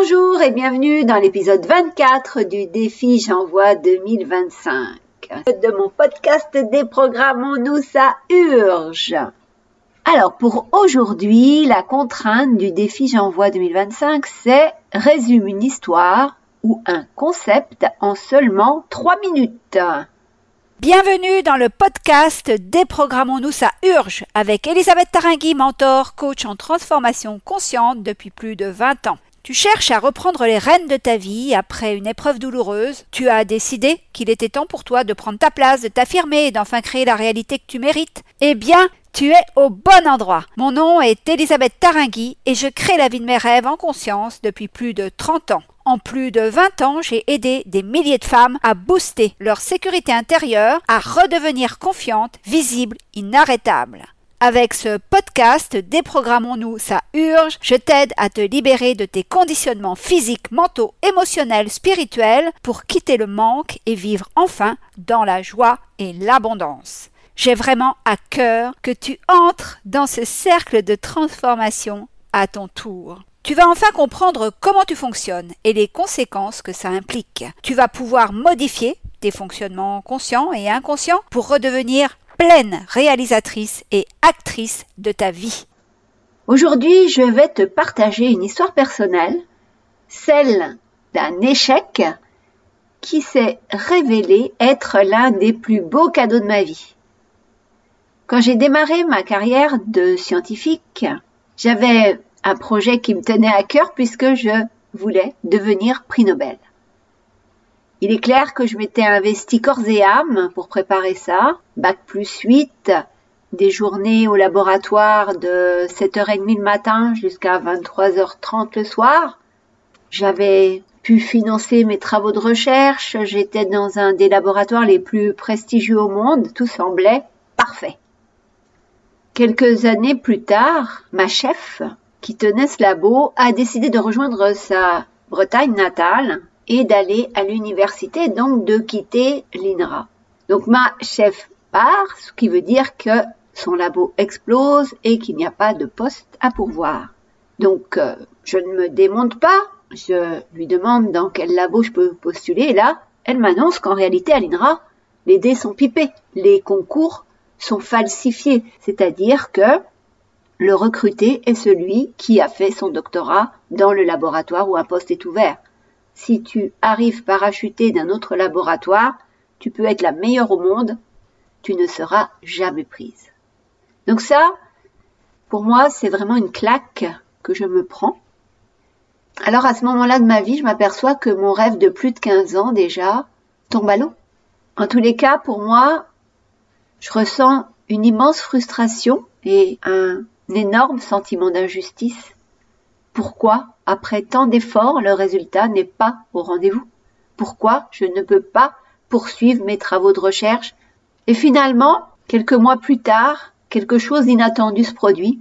Bonjour et bienvenue dans l'épisode 24 du défi J'envoie 2025 de mon podcast Déprogrammons-nous, ça urge. Alors pour aujourd'hui, la contrainte du défi J'envoie 2025, c'est résume une histoire ou un concept en seulement 3 minutes. Bienvenue dans le podcast Déprogrammons-nous, ça urge avec Elisabeth Taringui, mentor, coach en transformation consciente depuis plus de 20 ans. Tu cherches à reprendre les rênes de ta vie après une épreuve douloureuse. Tu as décidé qu'il était temps pour toi de prendre ta place, de t'affirmer et d'enfin créer la réalité que tu mérites. Eh bien, tu es au bon endroit. Mon nom est Elisabeth Taringui et je crée la vie de mes rêves en conscience depuis plus de 30 ans. En plus de 20 ans, j'ai aidé des milliers de femmes à booster leur sécurité intérieure, à redevenir confiantes, visibles, inarrêtables. Avec ce podcast Déprogrammons-nous, ça urge, je t'aide à te libérer de tes conditionnements physiques, mentaux, émotionnels, spirituels pour quitter le manque et vivre enfin dans la joie et l'abondance. J'ai vraiment à cœur que tu entres dans ce cercle de transformation à ton tour. Tu vas enfin comprendre comment tu fonctionnes et les conséquences que ça implique. Tu vas pouvoir modifier tes fonctionnements conscients et inconscients pour redevenir pleine réalisatrice et actrice de ta vie. Aujourd'hui, je vais te partager une histoire personnelle, celle d'un échec qui s'est révélé être l'un des plus beaux cadeaux de ma vie. Quand j'ai démarré ma carrière de scientifique, j'avais un projet qui me tenait à cœur puisque je voulais devenir prix Nobel. Il est clair que je m'étais investi corps et âme pour préparer ça. Bac+8, des journées au laboratoire de 7h30 le matin jusqu'à 23h30 le soir. J'avais pu financer mes travaux de recherche. J'étais dans un des laboratoires les plus prestigieux au monde. Tout semblait parfait. Quelques années plus tard, ma chef, qui tenait ce labo, a décidé de rejoindre sa Bretagne natale et d'aller à l'université, donc de quitter l'INRA. Donc ma chef part, ce qui veut dire que son labo explose et qu'il n'y a pas de poste à pourvoir. Donc je ne me démonte pas, je lui demande dans quel labo je peux postuler et là, elle m'annonce qu'en réalité à l'INRA, les dés sont pipés, les concours sont falsifiés, c'est-à-dire que le recruté est celui qui a fait son doctorat dans le laboratoire où un poste est ouvert. Si tu arrives parachuté d'un autre laboratoire, tu peux être la meilleure au monde, tu ne seras jamais prise. Donc ça, pour moi, c'est vraiment une claque que je me prends. Alors à ce moment-là de ma vie, je m'aperçois que mon rêve de plus de 15 ans déjà tombe à l'eau. En tous les cas, pour moi, je ressens une immense frustration et un énorme sentiment d'injustice. Pourquoi, après tant d'efforts, le résultat n'est pas au rendez-vous? Pourquoi je ne peux pas poursuivre mes travaux de recherche? Et finalement, quelques mois plus tard, quelque chose d'inattendu se produit.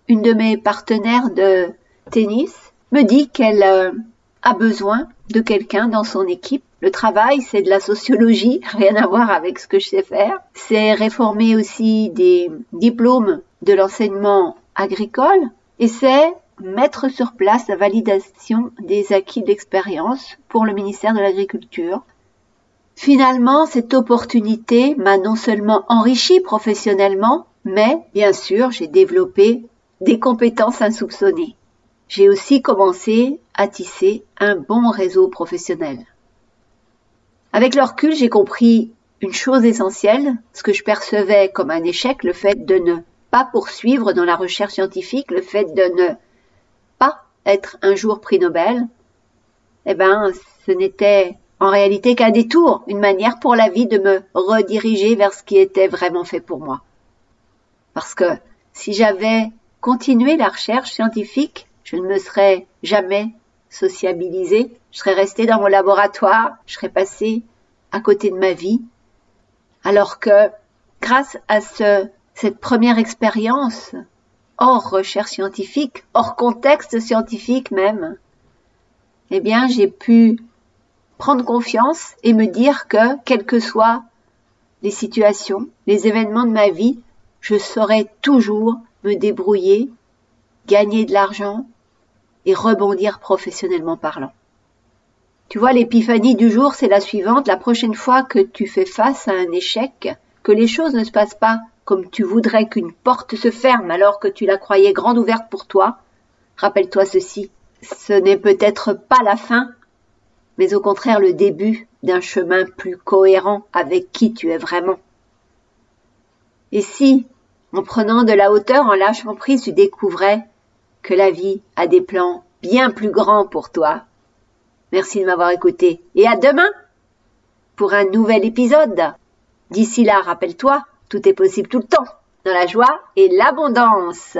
Une de mes partenaires de tennis me dit qu'elle a besoin de quelqu'un dans son équipe. Le travail, c'est de la sociologie, rien à voir avec ce que je sais faire. C'est réformer aussi des diplômes de l'enseignement agricole et c'est mettre sur place la validation des acquis d'expérience pour le ministère de l'Agriculture. Finalement, cette opportunité m'a non seulement enrichi professionnellement, mais bien sûr, j'ai développé des compétences insoupçonnées. J'ai aussi commencé à tisser un bon réseau professionnel. Avec le recul, j'ai compris une chose essentielle, ce que je percevais comme un échec, le fait de ne pas poursuivre dans la recherche scientifique, le fait de ne pas être un jour prix Nobel, ce n'était en réalité qu'un détour, une manière pour la vie de me rediriger vers ce qui était vraiment fait pour moi. Parce que si j'avais continué la recherche scientifique, je ne me serais jamais sociabilisée, je serais restée dans mon laboratoire, je serais passée à côté de ma vie, alors que grâce à cette première expérience, hors recherche scientifique, hors contexte scientifique même, j'ai pu prendre confiance et me dire que, quelles que soient les situations, les événements de ma vie, je saurais toujours me débrouiller, gagner de l'argent, et rebondir professionnellement parlant. Tu vois, l'épiphanie du jour, c'est la suivante. La prochaine fois que tu fais face à un échec, que les choses ne se passent pas comme tu voudrais, qu'une porte se ferme alors que tu la croyais grande ouverte pour toi, rappelle-toi ceci. Ce n'est peut-être pas la fin, mais au contraire le début d'un chemin plus cohérent avec qui tu es vraiment. Et si, en prenant de la hauteur, en lâchant prise, tu découvrais que la vie a des plans bien plus grands pour toi. Merci de m'avoir écouté et à demain pour un nouvel épisode. D'ici là, rappelle-toi, tout est possible tout le temps, dans la joie et l'abondance.